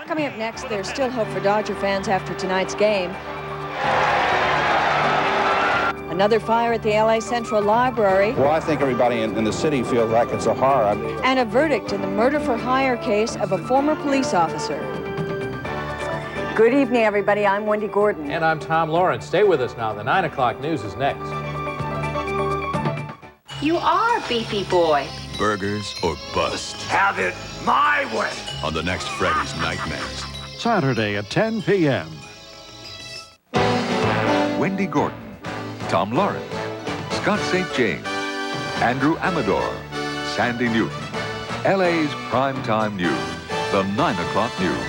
Coming up next, there's still hope for Dodger fans after tonight's game. Another fire at the LA Central Library. Well, I think everybody in the city feels like it's a horror. And a verdict in the murder-for-hire case of a former police officer. Good evening, everybody. I'm Wendy Gordon. And I'm Tom Lawrence. Stay with us now. The 9 o'clock news is next. You are beefy boy. Burgers or bust. Have it my way. On the next Freddy's Nightmares. Saturday at 10 p.m. Wendy Gordon, Tom Lawrence, Scott St. James, Andrew Amador, Sandy Newton. LA's primetime news, the 9 o'clock news.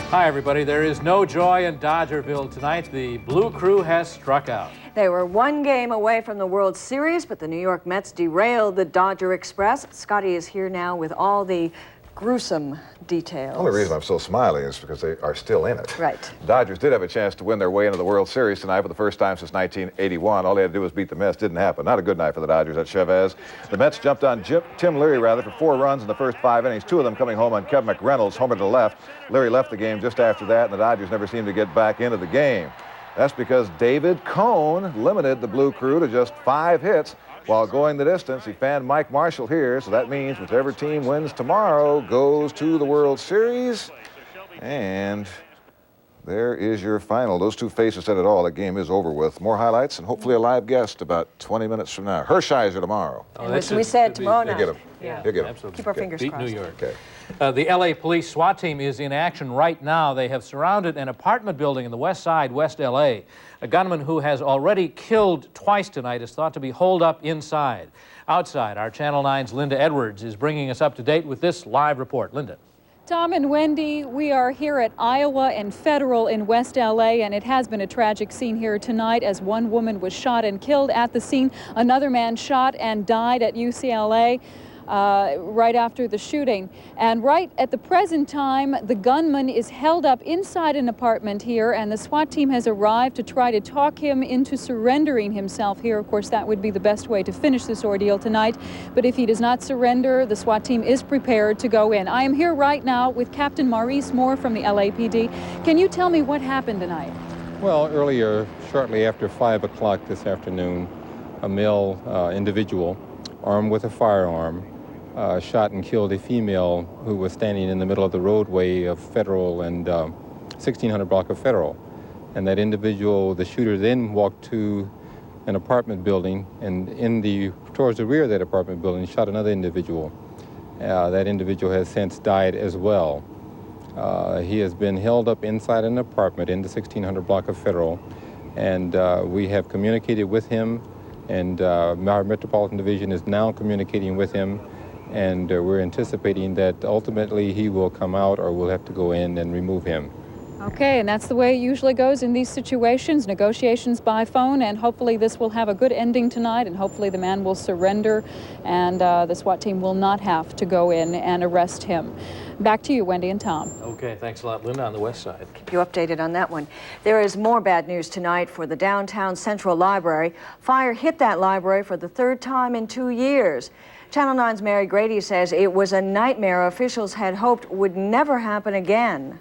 Hi, everybody. There is no joy in Dodgerville tonight. The Blue Crew has struck out. They were one game away from the World Series, but the New York Mets derailed the Dodger Express. Scotty is here now with all the gruesome details. The only reason I'm so smiling is because they are still in it. Right. The Dodgers did have a chance to win their way into the World Series tonight for the first time since 1981. All they had to do was beat the Mets. Didn't happen. Not a good night for the Dodgers at Chavez. The Mets jumped on Tim Leary, for 4 runs in the first 5 innings, 2 of them coming home on Kevin McReynolds, homer to the left. Leary left the game just after that, and the Dodgers never seemed to get back into the game. That's because David Cone limited the Blue Crew to just 5 hits while going the distance. He fanned Mike Marshall here, so that means whichever team wins tomorrow goes to the World Series. And there is your final. Those 2 faces said it all. That game is over with. More highlights and hopefully a live guest about 20 minutes from now. Hershiser tomorrow. And as we said, tomorrow night. You'll get him. Yeah. You'll get him. Absolutely. Keep our fingers Beat crossed. New York. Okay. The LA Police SWAT team is in action right now. They have surrounded an apartment building in the West Side, West LA. A gunman who has already killed twice tonight is thought to be holed up inside. Outside, our Channel 9's Linda Edwards is bringing us up to date with this live report. Linda. Tom and Wendy, we are here at Iowa and Federal in West LA, and it has been a tragic scene here tonight as one woman was shot and killed at the scene. Another man shot and died at UCLA. Right after the shooting. And right at the present time, the gunman is held up inside an apartment here, and the SWAT team has arrived to try to talk him into surrendering himself here. Of course, that would be the best way to finish this ordeal tonight. But if he does not surrender, the SWAT team is prepared to go in. I am here right now with Captain Maurice Moore from the LAPD. Can you tell me what happened tonight? Well, earlier, shortly after 5 o'clock this afternoon, a male individual armed with a firearm shot and killed a female who was standing in the middle of the roadway of Federal and 1600 block of Federal. And that individual, the shooter, then walked to an apartment building, and towards the rear of that apartment building shot another individual. That individual has since died as well. He has been held up inside an apartment in the 1600 block of Federal, and we have communicated with him, and our Metropolitan Division is now communicating with him. And we're anticipating that ultimately he will come out, or we'll have to go in and remove him. Okay, and that's the way it usually goes in these situations, negotiations by phone, and hopefully this will have a good ending tonight, and hopefully the man will surrender, and the SWAT team will not have to go in and arrest him. Back to you, Wendy and Tom. Okay, thanks a lot, Linda, on the West Side. Keep you updated on that one. There is more bad news tonight for the downtown Central Library. Fire hit that library for the 3rd time in 2 years. Channel 9's Mary Grady says it was a nightmare officials had hoped would never happen again.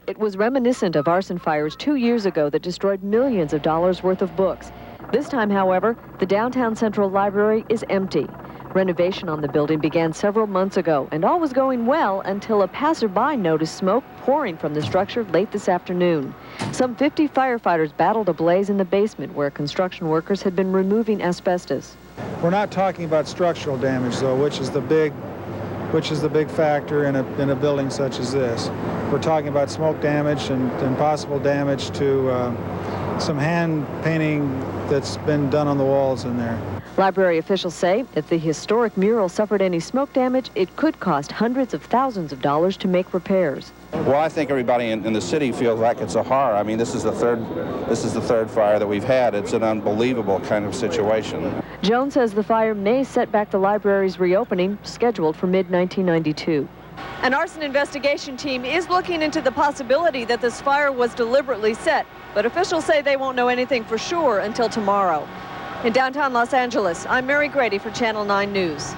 It was reminiscent of arson fires 2 years ago that destroyed millions of dollars worth of books. This time, however, the downtown Central Library is empty. Renovation on the building began several months ago, and all was going well until a passerby noticed smoke pouring from the structure late this afternoon. Some 50 firefighters battled a blaze in the basement where construction workers had been removing asbestos. We're not talking about structural damage, though, which is the big factor in a building such as this. We're talking about smoke damage and possible damage to some hand painting that's been done on the walls in there. Library officials say if the historic mural suffered any smoke damage, it could cost hundreds of thousands of dollars to make repairs. Well, I think everybody in the city feels like it's a horror. I mean, this is the third fire that we've had. It's an unbelievable kind of situation. Jones says the fire may set back the library's reopening, scheduled for mid-1992. An arson investigation team is looking into the possibility that this fire was deliberately set, but officials say they won't know anything for sure until tomorrow. In downtown Los Angeles, I'm Mary Grady for Channel 9 News.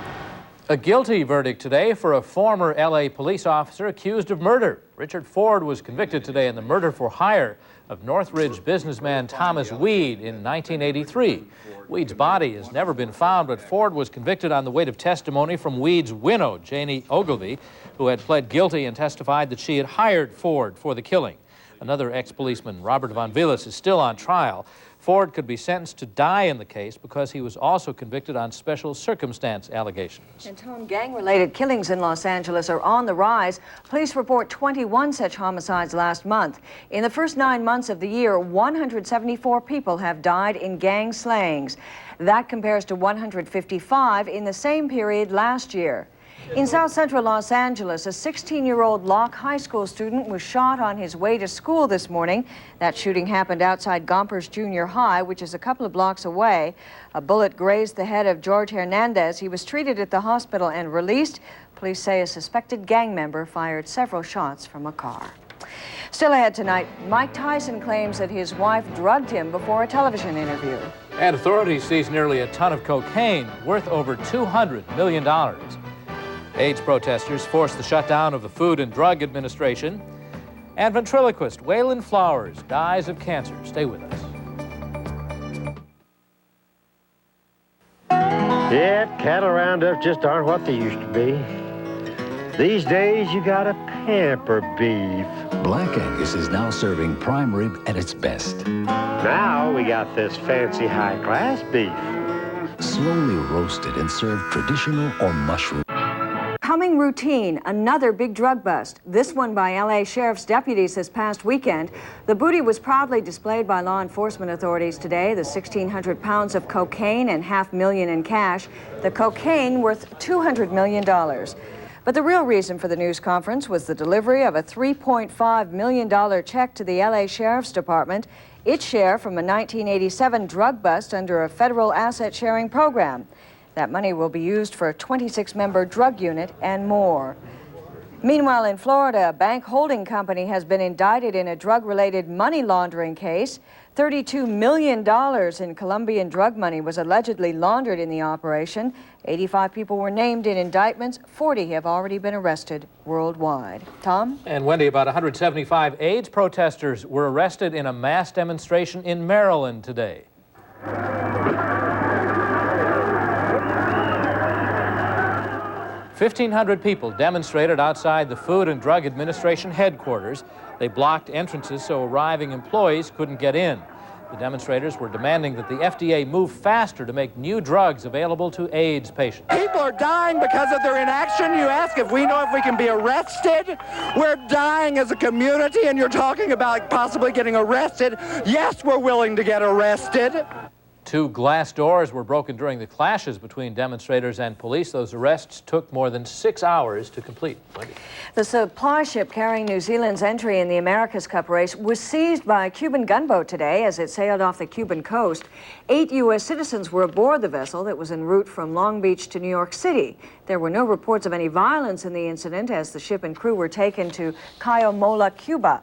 A guilty verdict today for a former L.A. police officer accused of murder. Richard Ford was convicted today in the murder for hire of Northridge businessman Thomas Weed in 1983. Weed's body has never been found, but Ford was convicted on the weight of testimony from Weed's widow, Janie Ogilvy, who had pled guilty and testified that she had hired Ford for the killing. Another ex-policeman, Robert Von Villis, is still on trial. Ford could be sentenced to die in the case because he was also convicted on special circumstance allegations. And Tom, gang-related killings in Los Angeles are on the rise. Police report 21 such homicides last month. In the first 9 months of the year, 174 people have died in gang slayings. That compares to 155 in the same period last year. In South Central Los Angeles, a 16-year-old Locke High School student was shot on his way to school this morning. That shooting happened outside Gompers Junior High, which is a couple of blocks away. A bullet grazed the head of George Hernandez. He was treated at the hospital and released. Police say a suspected gang member fired several shots from a car. Still ahead tonight, Mike Tyson claims that his wife drugged him before a television interview. And authorities seized nearly a ton of cocaine worth over $200 million. AIDS protesters forced the shutdown of the Food and Drug Administration. And ventriloquist Waylon Flowers dies of cancer. Stay with us. Yeah, cattle roundups just aren't what they used to be. These days, you gotta pamper beef. Black Angus is now serving prime rib at its best. Now we got this fancy high-class beef. Slowly roasted and served traditional or mushroom. Coming routine, another big drug bust, this one by L.A. Sheriff's deputies this past weekend. The booty was proudly displayed by law enforcement authorities today, the 1,600 pounds of cocaine and $500,000 in cash, the cocaine worth $200 million. But the real reason for the news conference was the delivery of a $3.5 million check to the L.A. Sheriff's Department, its share from a 1987 drug bust under a federal asset sharing program. That money will be used for a 26-member drug unit and more. Meanwhile, in Florida, a bank holding company has been indicted in a drug-related money laundering case. $32 million in Colombian drug money was allegedly laundered in the operation. 85 people were named in indictments. 40 have already been arrested worldwide. Tom? And Wendy, about 175 AIDS protesters were arrested in a mass demonstration in Maryland today. 1,500 people demonstrated outside the Food and Drug Administration headquarters. They blocked entrances so arriving employees couldn't get in. The demonstrators were demanding that the FDA move faster to make new drugs available to AIDS patients. People are dying because of their inaction. You ask if we know if we can be arrested. We're dying as a community, and you're talking about possibly getting arrested. Yes, we're willing to get arrested. 2 glass doors were broken during the clashes between demonstrators and police. Those arrests took more than 6 hours to complete. Wendy. The supply ship carrying New Zealand's entry in the America's Cup race was seized by a Cuban gunboat today as it sailed off the Cuban coast. 8 U.S. citizens were aboard the vessel that was en route from Long Beach to New York City. There were no reports of any violence in the incident as the ship and crew were taken to Cayo, Cuba.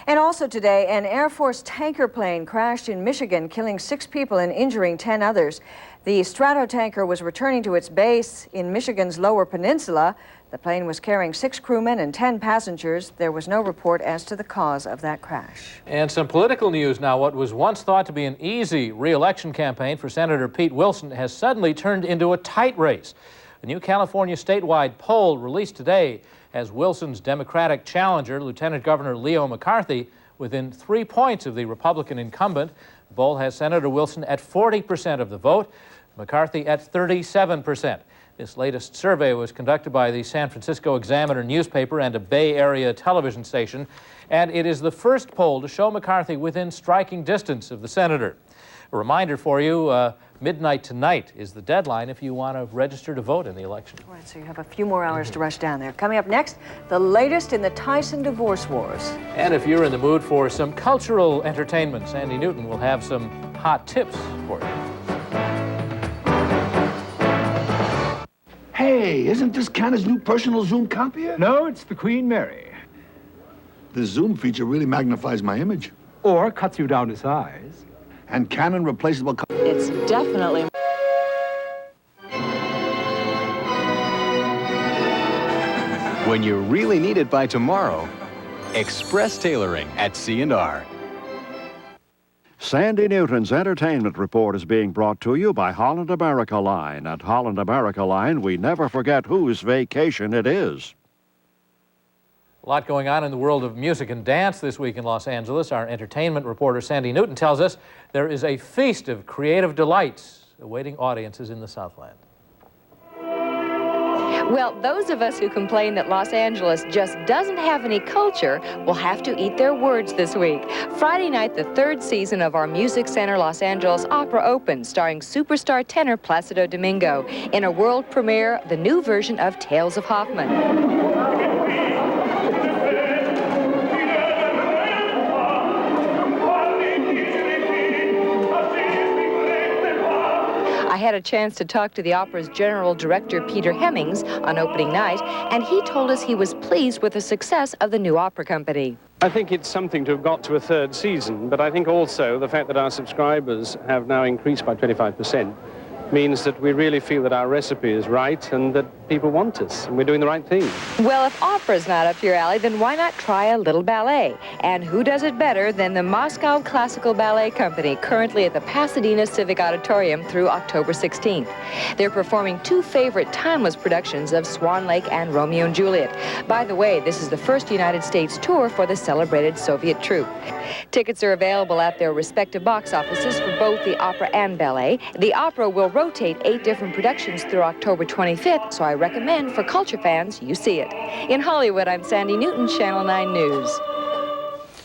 And also today, an Air Force tanker plane crashed in Michigan, killing 6 people and injuring 10 others. The Stratotanker was returning to its base in Michigan's Lower Peninsula. The plane was carrying 6 crewmen and 10 passengers. There was no report as to the cause of that crash. And some political news now. What was once thought to be an easy re-election campaign for Senator Pete Wilson has suddenly turned into a tight race. A new California statewide poll released today has Wilson's Democratic challenger, Lieutenant Governor Leo McCarthy, within 3 points of the Republican incumbent. The poll has Senator Wilson at 40% of the vote, McCarthy at 37%. This latest survey was conducted by the San Francisco Examiner newspaper and a Bay Area television station, and it is the first poll to show McCarthy within striking distance of the senator. A reminder for you, midnight tonight is the deadline if you want to register to vote in the election. All right, so you have a few more hours to rush down there. Coming up next, the latest in the Tyson divorce wars. And if you're in the mood for some cultural entertainment, Sandy Newton will have some hot tips for you. Hey, isn't this Canon's new personal zoom copier? No, it's the Queen Mary. The zoom feature really magnifies my image. Or cuts you down to size. And Canon replaceable... It's definitely... When you really need it by tomorrow, Express Tailoring at C&R. Sandy Newton's entertainment report is being brought to you by Holland America Line. At Holland America Line, we never forget whose vacation it is. A lot going on in the world of music and dance this week in Los Angeles. Our entertainment reporter Sandy Newton tells us there is a feast of creative delights awaiting audiences in the Southland. Well, those of us who complain that Los Angeles just doesn't have any culture will have to eat their words this week. Friday night, the third season of our Music Center Los Angeles Opera opens, starring superstar tenor Placido Domingo. In a world premiere, the new version of Tales of Hoffmann. I had a chance to talk to the opera's general director, Peter Hemmings, on opening night, and he told us he was pleased with the success of the new opera company. I think it's something to have got to a third season, but I think also the fact that our subscribers have now increased by 25% means that we really feel that our recipe is right and that people want us, and we're doing the right thing. Well, if opera's not up your alley, then why not try a little ballet? And who does it better than the Moscow Classical Ballet Company, currently at the Pasadena Civic Auditorium through October 16th. They're performing two favorite timeless productions of Swan Lake and Romeo and Juliet. By the way, this is the first United States tour for the celebrated Soviet troupe. Tickets are available at their respective box offices for both the opera and ballet. The opera will rotate 8 different productions through October 25th, so I recommend for culture fans you see it. In Hollywood, I'm Sandy Newton, Channel 9 News.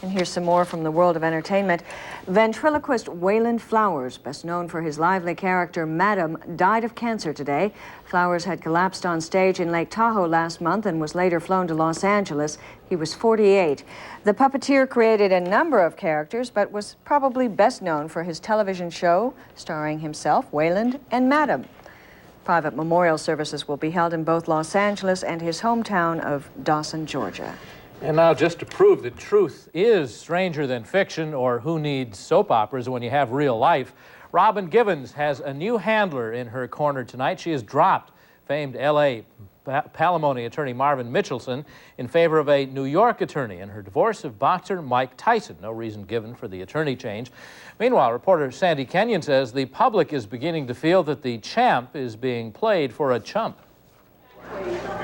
And here's some more from the world of entertainment. Ventriloquist Wayland Flowers, best known for his lively character Madam, died of cancer today. Flowers had collapsed on stage in Lake Tahoe last month and was later flown to Los Angeles. He was 48. The puppeteer created a number of characters, but was probably best known for his television show starring himself, Wayland, and Madam. Private memorial services will be held in both Los Angeles and his hometown of Dawson, Georgia. And now, just to prove that truth is stranger than fiction, or who needs soap operas when you have real life, Robin Givens has a new handler in her corner tonight. She has dropped famed L.A. palimony attorney Marvin Mitchelson in favor of a New York attorney in her divorce of boxer Mike Tyson. No reason given for the attorney change. Meanwhile, reporter Sandy Kenyon says the public is beginning to feel that the champ is being played for a chump.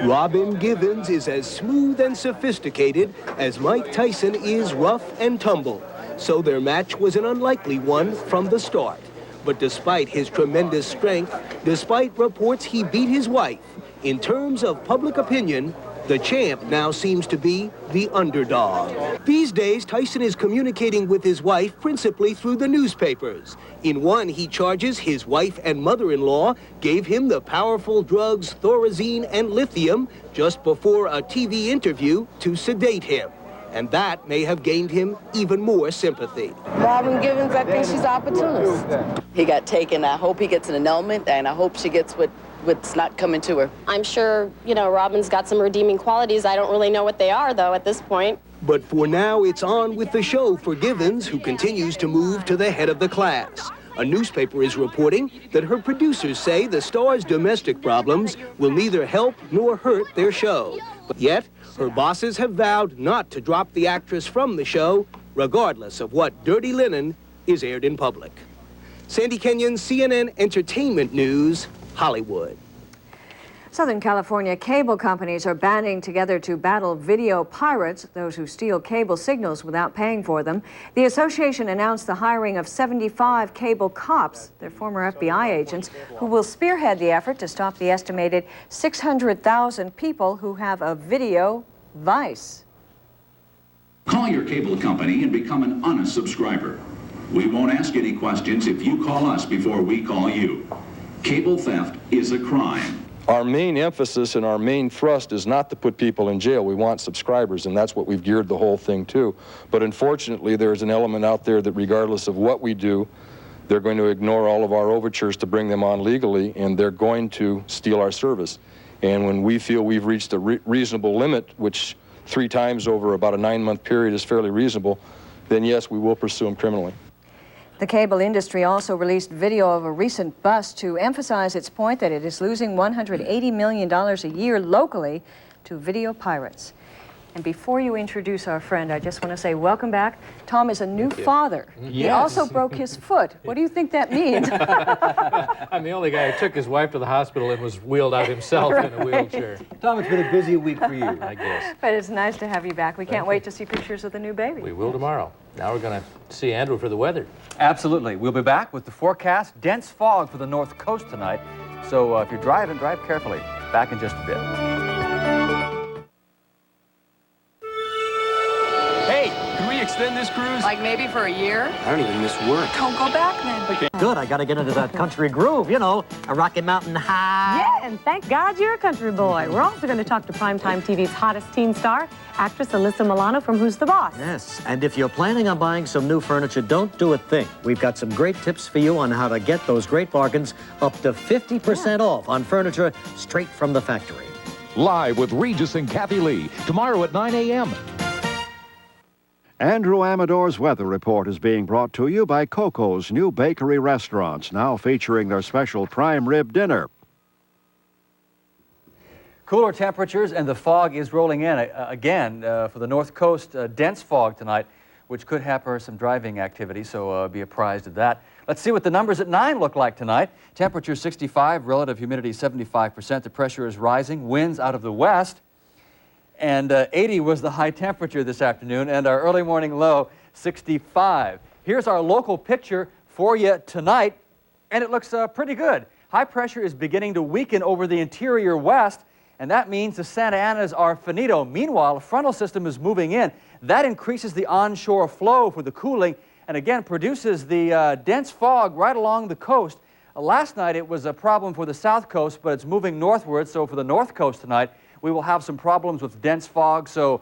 Robin Givens is as smooth and sophisticated as Mike Tyson is rough and tumble, so their match was an unlikely one from the start. But despite his tremendous strength, despite reports he beat his wife, in terms of public opinion, the champ now seems to be the underdog. These days, Tyson is communicating with his wife principally through the newspapers. In one, he charges his wife and mother-in-law gave him the powerful drugs Thorazine and lithium just before a TV interview to sedate him. And that may have gained him even more sympathy. Robin Givens, I think she's an opportunist. He got taken. I hope he gets an annulment, and I hope she gets what's not coming to her. I'm sure, you know, Robin's got some redeeming qualities. I don't really know what they are, though, at this point. But for now, it's on with the show for Givens, who continues to move to the head of the class. A newspaper is reporting that her producers say the star's domestic problems will neither help nor hurt their show. But yet, her bosses have vowed not to drop the actress from the show, regardless of what dirty linen is aired in public. Sandy Kenyon, CNN Entertainment News, Hollywood. Southern California cable companies are banding together to battle video pirates, those who steal cable signals without paying for them. The association announced the hiring of 75 cable cops, they're former FBI agents, who will spearhead the effort to stop the estimated 600,000 people who have a video vice. Call your cable company and become an honest subscriber. We won't ask any questions if you call us before we call you. Cable theft is a crime. Our main emphasis and our main thrust is not to put people in jail. We want subscribers, and that's what we've geared the whole thing to. But unfortunately, there's an element out there that regardless of what we do, they're going to ignore all of our overtures to bring them on legally, and they're going to steal our service. And when we feel we've reached a reasonable limit, which 3 times over about a 9-month period is fairly reasonable, then yes, we will pursue them criminally. The cable industry also released video of a recent bust to emphasize its point that it is losing $180 million a year locally to video pirates. And before you introduce our friend, I just want to say welcome back. Tom is a new father. He also broke his foot. What do you think that means? I'm the only guy who took his wife to the hospital and was wheeled out himself in a wheelchair. Tom, it's been a busy week for you. I guess. But it's nice to have you back. We can't wait to see pictures of the new baby. We will tomorrow. Now we're going to see Andrew for the weather. Absolutely. We'll be back with the forecast. Dense fog for the north coast tonight. So if you're driving, drive carefully. Back in just a bit. Hey, can we extend this cruise? Like maybe for a year? I don't even miss work. Don't go back then. Good, I gotta get into that country groove, you know, a Rocky Mountain High. Yeah, and thank God you're a country boy. We're also going to talk to Primetime TV's hottest teen star, actress Alyssa Milano from Who's the Boss? Yes, and if you're planning on buying some new furniture, don't do a thing. We've got some great tips for you on how to get those great bargains, up to 50% off on furniture straight from the factory. Live with Regis and Kathy Lee, tomorrow at 9 a.m. Andrew Amador's weather report is being brought to you by Coco's new bakery restaurants, now featuring their special prime rib dinner. Cooler temperatures and the fog is rolling in again for the north coast. Dense fog tonight, which could hamper some driving activity, so be apprised of that. Let's see what the numbers at 9 look like tonight. Temperature 65, relative humidity 75%. The pressure is rising, winds out of the west. And 80 was the high temperature this afternoon, and our early morning low, 65. Here's our local picture for you tonight, and it looks pretty good. High pressure is beginning to weaken over the interior west, and that means the Santa Anas are finito. Meanwhile, a frontal system is moving in. That increases the onshore flow for the cooling, and again produces the dense fog right along the coast. Last night it was a problem for the south coast, but it's moving northward, so for the north coast tonight, we will have some problems with dense fog, so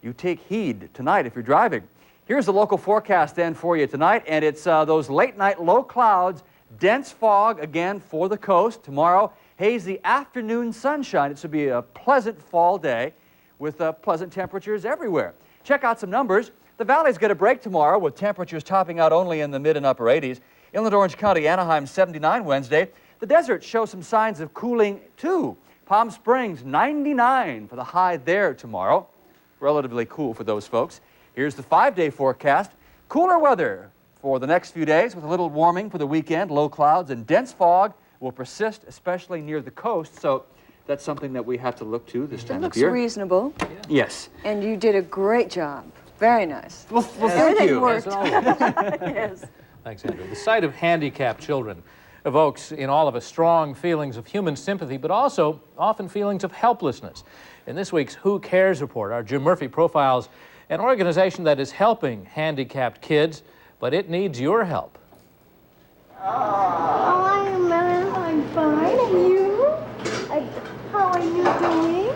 you take heed tonight if you're driving. Here's the local forecast then for you tonight, and it's those late night low clouds, dense fog again for the coast. Tomorrow, hazy afternoon sunshine. It should be a pleasant fall day with pleasant temperatures everywhere. Check out some numbers. The Valley's get a break tomorrow with temperatures topping out only in the mid and upper 80s. Inland Orange County, Anaheim 79 Wednesday. The desert shows some signs of cooling too. Palm Springs, 99 for the high there tomorrow. Relatively cool for those folks. Here's the 5-day forecast. Cooler weather for the next few days with a little warming for the weekend. Low clouds and dense fog will persist, especially near the coast. So that's something that we have to look to this time of year. Looks reasonable. Yes. And you did a great job. Very nice. Well thank Everything you. worked. Yes. Thanks, Andrew. The sight of handicapped children evokes in all of us strong feelings of human sympathy, but also often feelings of helplessness. In this week's Who Cares report, our Jim Murphy profiles an organization that is helping handicapped kids, but it needs your help. I'm fine. And you? How are you doing?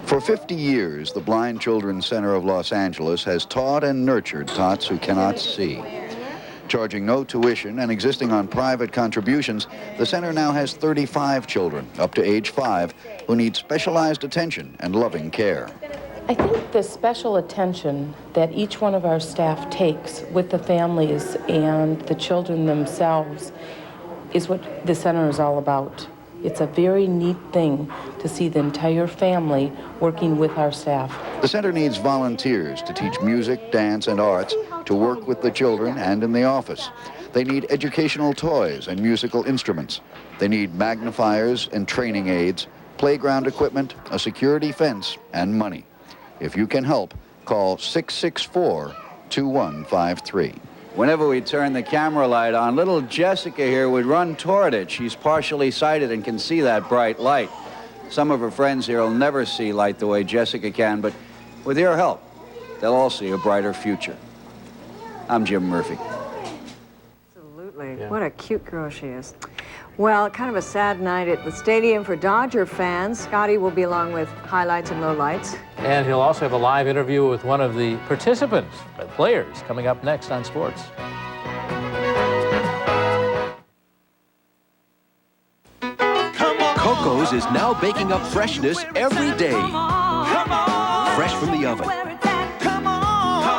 For 50 years, the Blind Children's Center of Los Angeles has taught and nurtured tots who cannot see. Charging no tuition and existing on private contributions, the center now has 35 children up to age 5 who need specialized attention and loving care. I think the special attention that each one of our staff takes with the families and the children themselves is what the center is all about. It's a very neat thing to see the entire family working with our staff. The center needs volunteers to teach music, dance, and arts, to work with the children and in the office. They need educational toys and musical instruments. They need magnifiers and training aids, playground equipment, a security fence, and money. If you can help, call 664-2153. Whenever we turn the camera light on, little Jessica here would run toward it. She's partially sighted and can see that bright light. Some of her friends here will never see light the way Jessica can, but with your help, they'll all see a brighter future. I'm Jim Murphy. Absolutely. Yeah. What a cute girl she is. Well, kind of a sad night at the stadium for Dodger fans. Scotty will be along with highlights and lowlights. And he'll also have a live interview with one of the participants, the players, coming up next on Sports. Coco's is now baking up freshness every day. Fresh from the oven.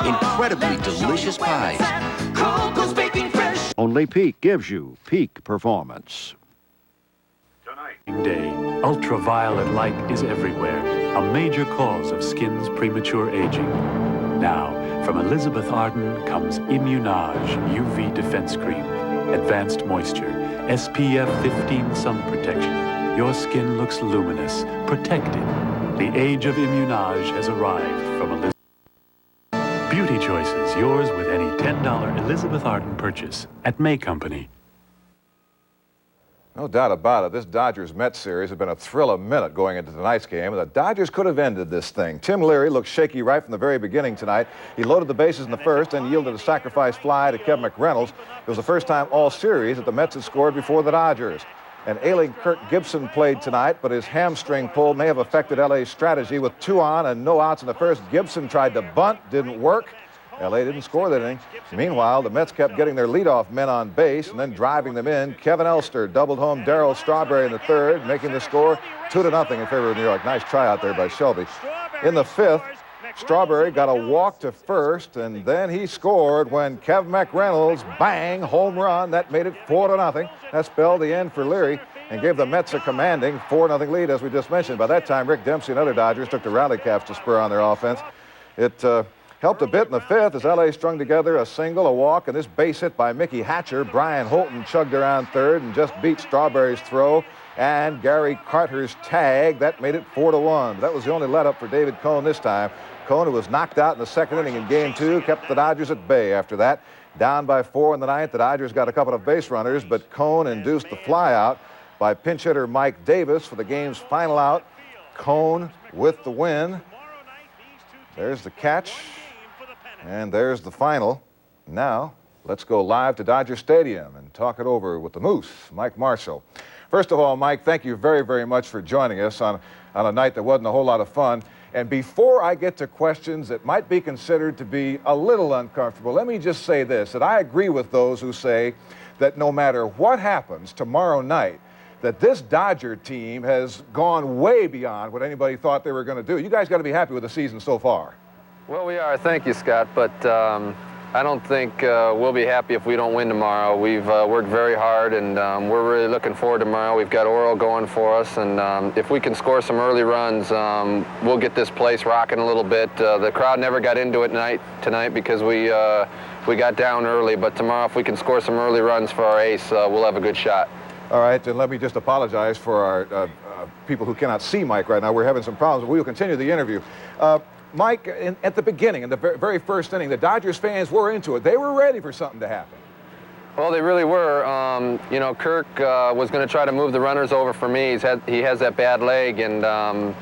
Incredibly delicious pies. Only Peak gives you peak performance. Day, ultraviolet light is everywhere, a major cause of skin's premature aging. Now, from Elizabeth Arden comes Immunage UV Defense Cream. Advanced moisture, SPF 15 sun protection. Your skin looks luminous, protected. The age of Immunage has arrived from Elizabeth. Beauty choices, yours with any $10 Elizabeth Arden purchase at May Company. No doubt about it. This Dodgers-Mets series has been a thrill a minute going into tonight's game. The Dodgers could have ended this thing. Tim Leary looked shaky right from the very beginning tonight. He loaded the bases in the first and yielded a sacrifice fly to Kevin McReynolds. It was the first time all series that the Mets had scored before the Dodgers. And ailing Kirk Gibson played tonight, but his hamstring pull may have affected LA's strategy. With 2 on and no outs in the first, Gibson tried to bunt, didn't work. LA didn't score that inning. Meanwhile, the Mets kept getting their leadoff men on base and then driving them in. Kevin Elster doubled home Darryl Strawberry in the third, making the score 2-0 in favor of New York. Nice try out there by Shelby. In the fifth, Strawberry got a walk to first, and then he scored when Kevin McReynolds, bang, home run. That made it 4-0. That spelled the end for Leary and gave the Mets a commanding 4-0 lead, as we just mentioned. By that time, Rick Dempsey and other Dodgers took the rally caps to spur on their offense. It helped a bit in the fifth as LA strung together a single, a walk, and this base hit by Mickey Hatcher. Brian Holton chugged around third and just beat Strawberry's throw and Gary Carter's tag. That made it 4-1. That was the only let-up for David Cone this time. Cone, who was knocked out in the second inning in Game 2, kept the Dodgers at bay after that. Down by 4 in the ninth, the Dodgers got a couple of base runners, but Cone induced the flyout by pinch hitter Mike Davis for the game's final out. Cone with the win. There's the catch. And there's the final. Now, let's go live to Dodger Stadium and talk it over with the Moose, Mike Marshall. First of all, Mike, thank you very, very much for joining us on a night that wasn't a whole lot of fun. And before I get to questions that might be considered to be a little uncomfortable, let me just say this, that I agree with those who say that no matter what happens tomorrow night, that this Dodger team has gone way beyond what anybody thought they were going to do. You guys got to be happy with the season so far. Well, we are. Thank you, Scott. But I don't think we'll be happy if we don't win tomorrow. We've worked very hard, and we're really looking forward to tomorrow. We've got Orel going for us, and if we can score some early runs, we'll get this place rocking a little bit. The crowd never got into it tonight because we got down early. But tomorrow, if we can score some early runs for our ace, we'll have a good shot. All right, and let me just apologize for our people who cannot see Mike right now. We're having some problems, but we will continue the interview. Mike, at the beginning, in the very first inning, the Dodgers fans were into it. They were ready for something to happen. Well, they really were. You know, Kirk was going to try to move the runners over for me. He has that bad leg, and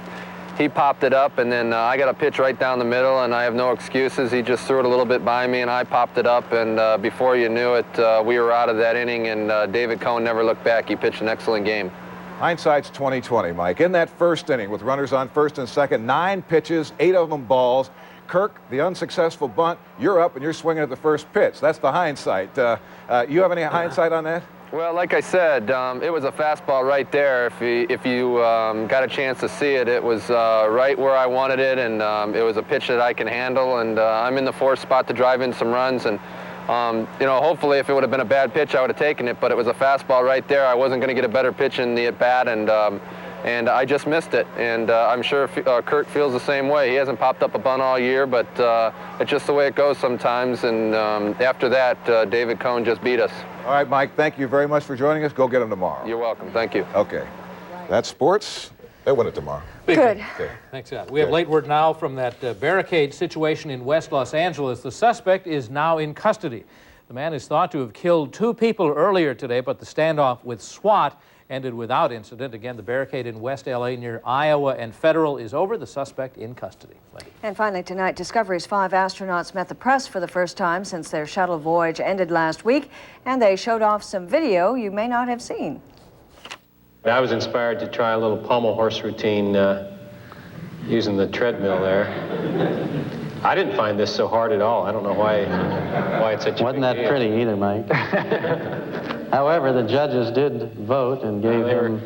he popped it up, and then I got a pitch right down the middle, and I have no excuses. He just threw it a little bit by me, and I popped it up, and before you knew it, we were out of that inning, and David Cone never looked back. He pitched an excellent game. Hindsight's 20/20, Mike. In that first inning with runners on first and second, 9 pitches, 8 of them balls. Kirk, the unsuccessful bunt, you're up and you're swinging at the first pitch. That's the hindsight. You have any hindsight on that? Well, like I said, it was a fastball right there. If you got a chance to see it, it was right where I wanted it, and it was a pitch that I can handle, and I'm in the 4th spot to drive in some runs, and you know, hopefully if it would have been a bad pitch, I would have taken it, but it was a fastball right there. I wasn't going to get a better pitch in the at-bat, and I just missed it. And I'm sure Kirk feels the same way. He hasn't popped up a bunt all year, but it's just the way it goes sometimes. And after that, David Cone just beat us. All right, Mike, thank you very much for joining us. Go get him tomorrow. You're welcome. Thank you. Okay. That's sports. They win it tomorrow. Good. Okay. Thanks, Scott. We have late word now from that barricade situation in West Los Angeles. The suspect is now in custody. The man is thought to have killed 2 people earlier today, but the standoff with SWAT ended without incident. Again, the barricade in West LA near Iowa and Federal is over. The suspect in custody. And finally tonight, Discovery's 5 astronauts met the press for the first time since their shuttle voyage ended last week, and they showed off some video you may not have seen. I was inspired to try a little pommel horse routine using the treadmill there. I didn't find this so hard at all. I don't know why it's such a Wasn't that deal. pretty either, Mike? However, the judges did vote and gave him...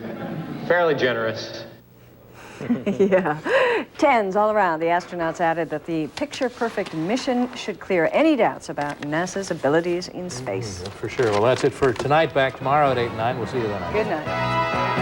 fairly generous. Yeah. 10s all around. The astronauts added that the picture-perfect mission should clear any doubts about NASA's abilities in space. For sure. Well, that's it for tonight. Back tomorrow at 8 and 9. We'll see you then. Good night.